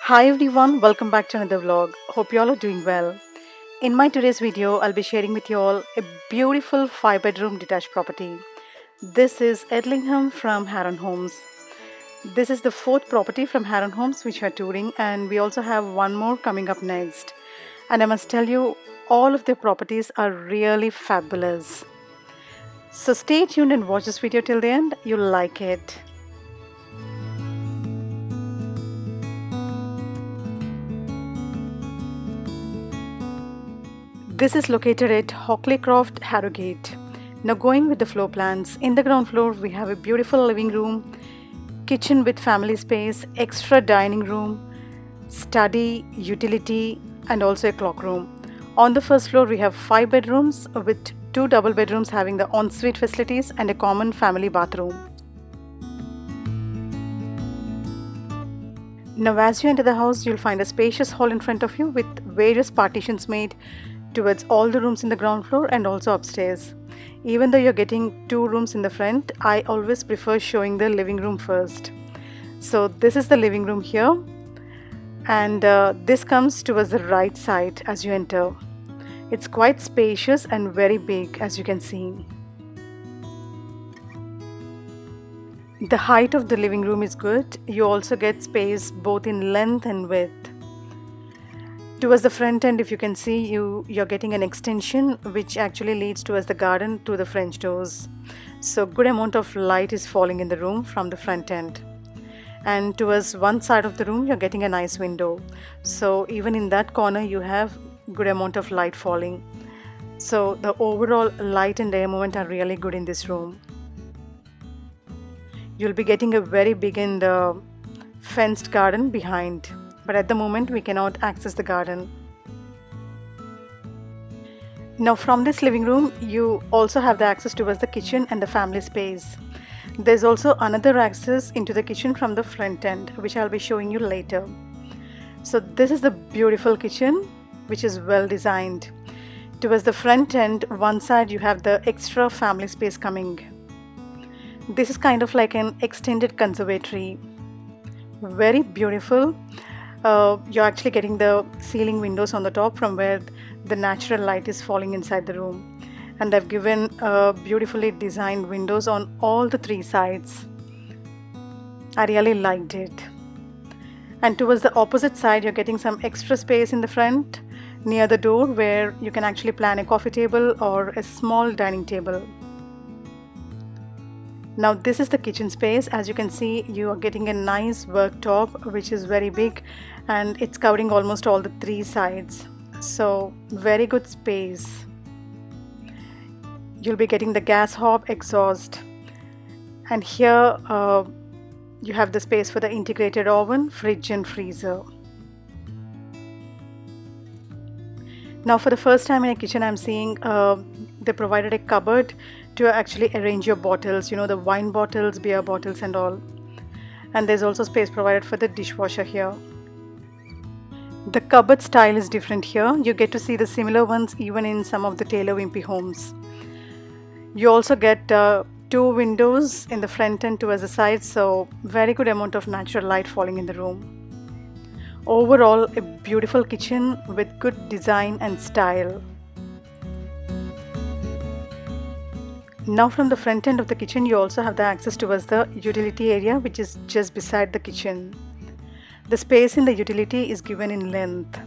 Hi everyone, welcome back to another vlog. Hope you all are doing well. In my today's video, I'll be sharing with you all a beautiful 5-bedroom detached property. This is Edlingham from Harron Homes. This is the fourth property from Harron Homes which we're touring, and we also have one more coming up next. And I must tell you, all of the properties are really fabulous. So stay tuned and watch this video till the end. You'll like it. This is located at Hockleycroft, Harrogate. Now going with the floor plans, in the ground floor we have a beautiful living room, kitchen with family space, extra dining room, study, utility and also a clock room. On the first floor we have 5 bedrooms with 2 double bedrooms having the ensuite facilities and a common family bathroom. Now as you enter the house, you'll find a spacious hall in front of you with various partitions made towards all the rooms in the ground floor and also upstairs. Even though you're getting 2 rooms in the front, I always prefer showing the living room first. So this is the living room here, and this comes towards the right side as you enter. It's quite spacious and very big, as you can see. The height of the living room is good. You also get space both in length and width. Towards the front end, if you can see, you're getting an extension which actually leads towards the garden to the French doors. So good amount of light is falling in the room from the front end. And towards one side of the room, you're getting a nice window. So even in that corner, you have good amount of light falling. So the overall light and air movement are really good in this room. You'll be getting a very big and fenced garden behind. But at the moment we cannot access the garden. Now from this living room you also have the access towards the kitchen and the family space. There's also another access into the kitchen from the front end, which I'll be showing you later. So this is the beautiful kitchen which is well designed. Towards the front end, one side you have the extra family space coming. This is kind of like an extended conservatory. Very beautiful. You're actually getting the ceiling windows on the top from where the natural light is falling inside the room, and they've given beautifully designed windows on all the 3 sides. I really liked it. And towards the opposite side you're getting some extra space in the front near the door where you can actually plan a coffee table or a small dining table. Now this is the kitchen space. As you can see, you are getting a nice worktop which is very big, and it's covering almost all the 3 sides. So very good space. You'll be getting the gas hob, exhaust, and here you have the space for the integrated oven, fridge and freezer. Now for the first time in a kitchen I'm seeing they provided a cupboard to actually arrange your bottles, the wine bottles, beer bottles and all. And there's also space provided for the dishwasher here. The cupboard style is different here. You get to see the similar ones even in some of the Taylor Wimpey homes. You also get 2 windows in the front and towards the side, so very good amount of natural light falling in the room. Overall, a beautiful kitchen with good design and style. Now from the front end of the kitchen you also have the access towards the utility area, which is just beside the kitchen. The space in the utility is given in length.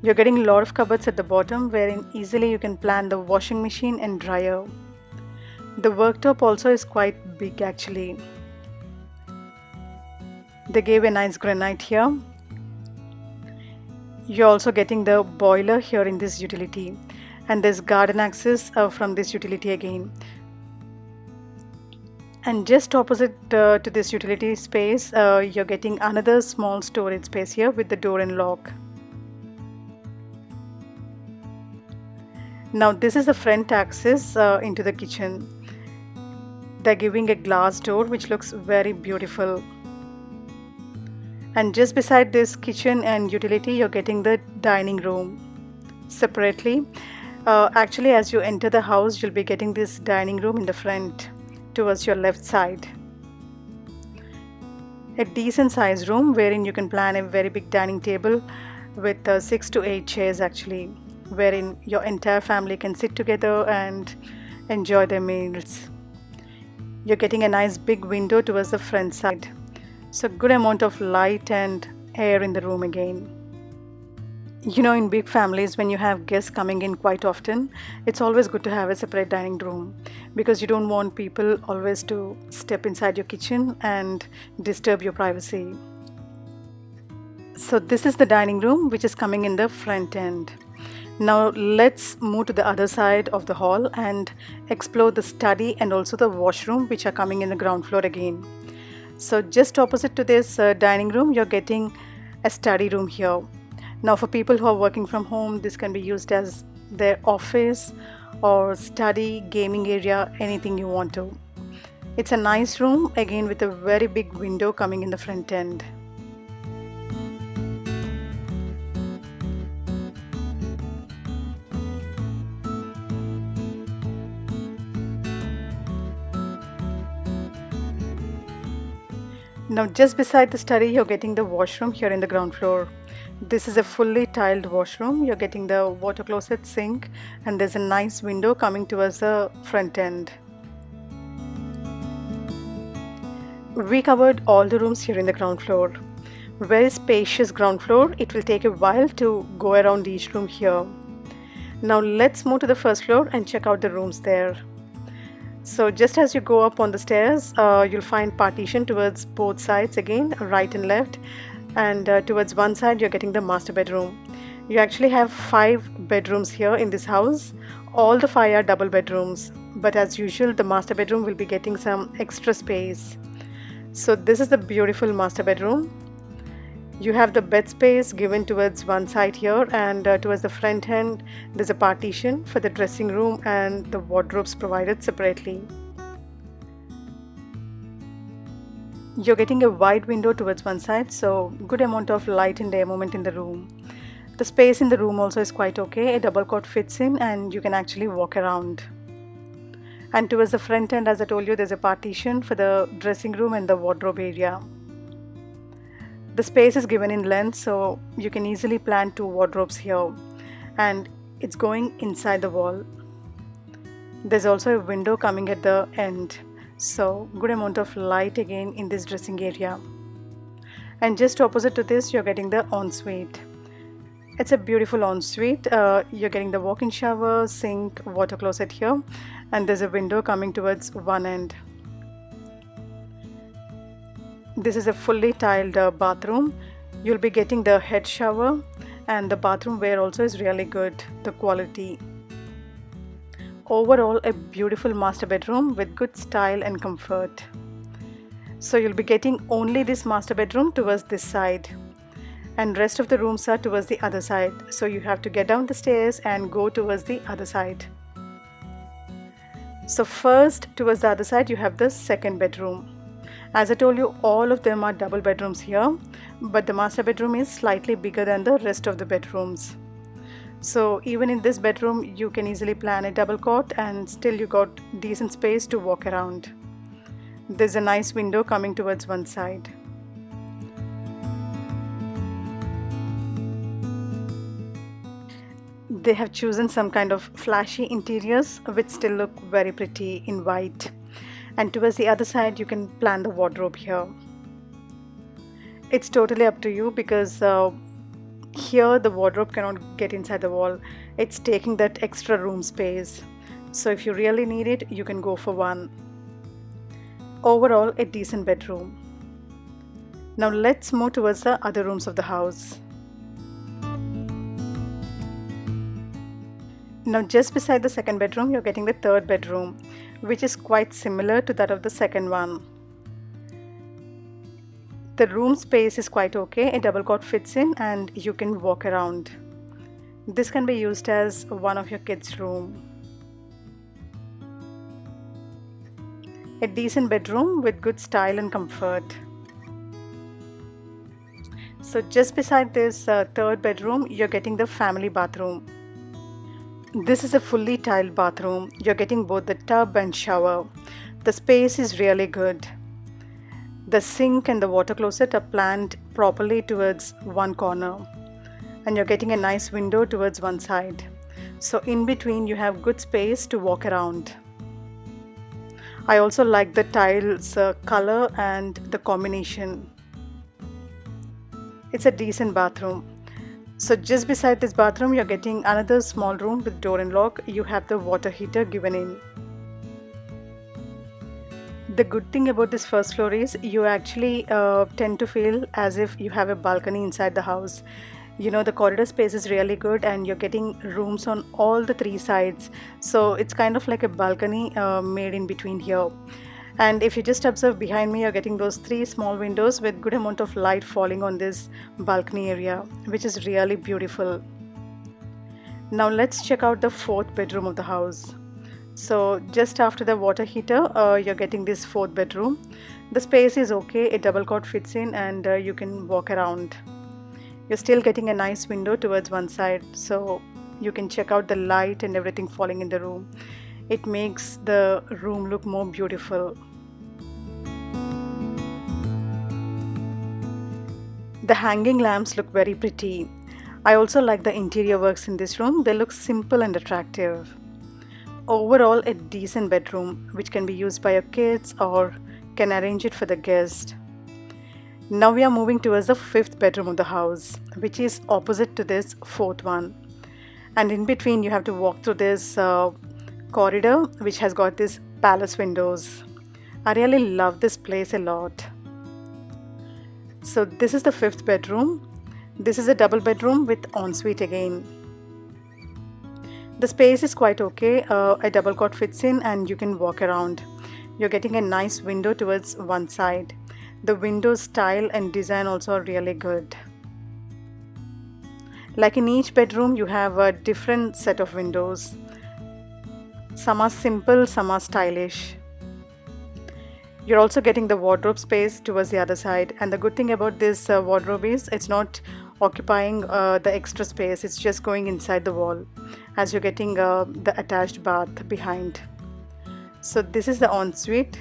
You're getting a lot of cupboards at the bottom wherein easily you can plan the washing machine and dryer. The worktop also is quite big actually. They gave a nice granite here. You're also getting the boiler here in this utility, and there's garden access from this utility again. And just opposite to this utility space you're getting another small storage space here with the door and lock. Now this is the front access into the kitchen. They're giving a glass door which looks very beautiful. And just beside this kitchen and utility you're getting the dining room separately. Actually as you enter the house you'll be getting this dining room in the front towards your left side. A decent sized room wherein you can plan a very big dining table with 6 to 8 chairs actually, wherein your entire family can sit together and enjoy their meals. You're getting a nice big window towards the front side, so good amount of light and air in the room again. You know, in big families, when you have guests coming in quite often, it's always good to have a separate dining room because you don't want people always to step inside your kitchen and disturb your privacy. So this is the dining room which is coming in the front end. Now let's move to the other side of the hall and explore the study and also the washroom which are coming in the ground floor again. So just opposite to this dining room, you're getting a study room here. Now for people who are working from home, this can be used as their office or study, gaming area, anything you want to. It's a nice room again with a very big window coming in the front end. Now just beside the study, you're getting the washroom here in the ground floor. This is a fully tiled washroom. You're getting the water closet, sink, and there's a nice window coming towards the front end. We covered all the rooms here in the ground floor. Very spacious ground floor. It will take a while to go around each room here. Now let's move to the first floor and check out the rooms there. So just as you go up on the stairs, you'll find partition towards both sides again, right and left. And towards one side, you're getting the master bedroom. You actually have 5 bedrooms here in this house. All the 5 are double bedrooms. But as usual, the master bedroom will be getting some extra space. So this is the beautiful master bedroom. You have the bed space given towards one side here, and towards the front end there's a partition for the dressing room and the wardrobes provided separately. You're getting a wide window towards one side, so good amount of light and air movement in the room. The space in the room also is quite okay. A double cot fits in and you can actually walk around. And towards the front end, as I told you, there's a partition for the dressing room and the wardrobe area. The space is given in length, so you can easily plan 2 wardrobes here, and it's going inside the wall. There's also a window coming at the end, so good amount of light again in this dressing area. And just opposite to this, you're getting the ensuite. It's a beautiful ensuite. You're getting the walk-in shower, sink, water closet here, and there's a window coming towards one end. This is a fully tiled bathroom. You'll be getting the head shower, and the bathroom wear also is really good, the quality. Overall, a beautiful master bedroom with good style and comfort. So you'll be getting only this master bedroom towards this side, and rest of the rooms are towards the other side. So you have to get down the stairs and go towards the other side. So first, towards the other side, you have the second bedroom. As I told you, all of them are double bedrooms here, but the master bedroom is slightly bigger than the rest of the bedrooms. So even in this bedroom, you can easily plan a double cot and still you got decent space to walk around. There's a nice window coming towards one side. They have chosen some kind of flashy interiors which still look very pretty in white. And towards the other side, you can plan the wardrobe here. It's totally up to you because here the wardrobe cannot get inside the wall. It's taking that extra room space. So if you really need it, you can go for one. Overall, a decent bedroom. Now let's move towards the other rooms of the house. Now just beside the second bedroom, you're getting the third bedroom, which is quite similar to that of the second one. The room space is quite okay. A double cot fits in and you can walk around. This can be used as one of your kids' room. A decent bedroom with good style and comfort. So just beside this third bedroom, you're getting the family bathroom. This is a fully tiled bathroom. You're getting both the tub and shower. The space is really good. The sink and the water closet are planned properly towards one corner, and you're getting a nice window towards one side. So in between you have good space to walk around. I also like the tiles color and the combination. It's a decent bathroom. So just beside this bathroom you're getting another small room with door and lock. You have the water heater given in. The good thing about this first floor is you actually tend to feel as if you have a balcony inside the house. You know, the corridor space is really good and you're getting rooms on all the three sides. So it's kind of like a balcony made in between here. And if you just observe behind me, you're getting those three small windows with good amount of light falling on this balcony area, which is really beautiful. Now let's check out the fourth bedroom of the house. So just after the water heater, you're getting this fourth bedroom. The space is okay, a double cot fits in and you can walk around. You're still getting a nice window towards one side, so you can check out the light and everything falling in the room. It makes the room look more beautiful. The hanging lamps look very pretty. I also like the interior works in this room. They look simple and attractive. Overall, a decent bedroom which can be used by your kids or can arrange it for the guest. Now we are moving towards the fifth bedroom of the house, which is opposite to this fourth one. And in between you have to walk through this corridor which has got these palace windows. I really love this place a lot. So this is the fifth bedroom. This is a double bedroom with ensuite again. The space is quite okay. A double cot fits in and you can walk around. You're getting a nice window towards one side. The window style and design also are really good. Like in each bedroom you have a different set of windows. Some are simple, some are stylish. You're also getting the wardrobe space towards the other side, and the good thing about this wardrobe is it's not occupying the extra space, it's just going inside the wall as you're getting the attached bath behind. So this is the ensuite.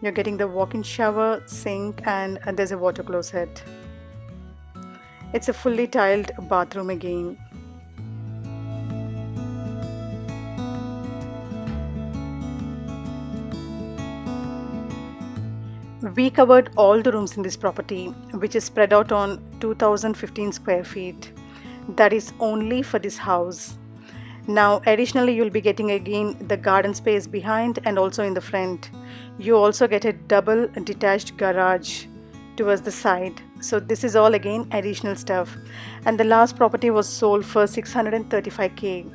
You're getting the walk-in shower, sink, and there's a water closet. It's a fully tiled bathroom again. We covered all the rooms in this property, which is spread out on 2015 square feet. That is only for this house. Now additionally you'll be getting again the garden space behind and also in the front. You also get a double detached garage towards the side. So this is all again additional stuff. And the last property was sold for 635k,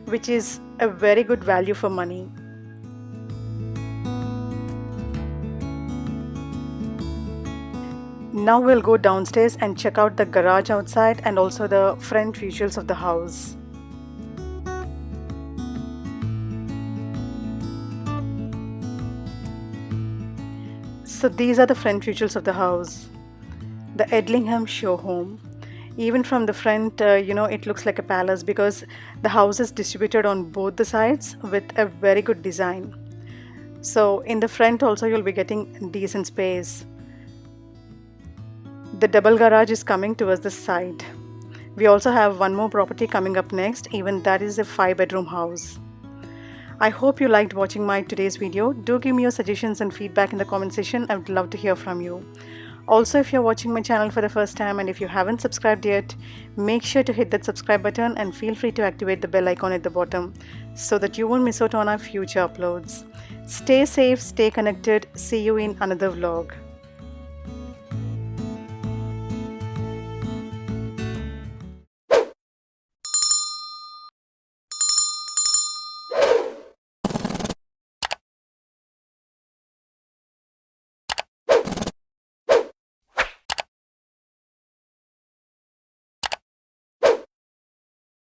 which is a very good value for money. Now we'll go downstairs and check out the garage outside and also the front visuals of the house. So these are the front visuals of the house. The Edlingham show home. Even from the front, it looks like a palace because the house is distributed on both the sides with a very good design. So in the front also you'll be getting decent space. The double garage is coming towards the side. We also have one more property coming up next, even that is a 5-bedroom house. I hope you liked watching my today's video. Do give me your suggestions and feedback in the comment section. I would love to hear from you. Also, if you're watching my channel for the first time and if you haven't subscribed yet, make sure to hit that subscribe button and feel free to activate the bell icon at the bottom so that you won't miss out on our future uploads. Stay safe, stay connected. See you in another vlog.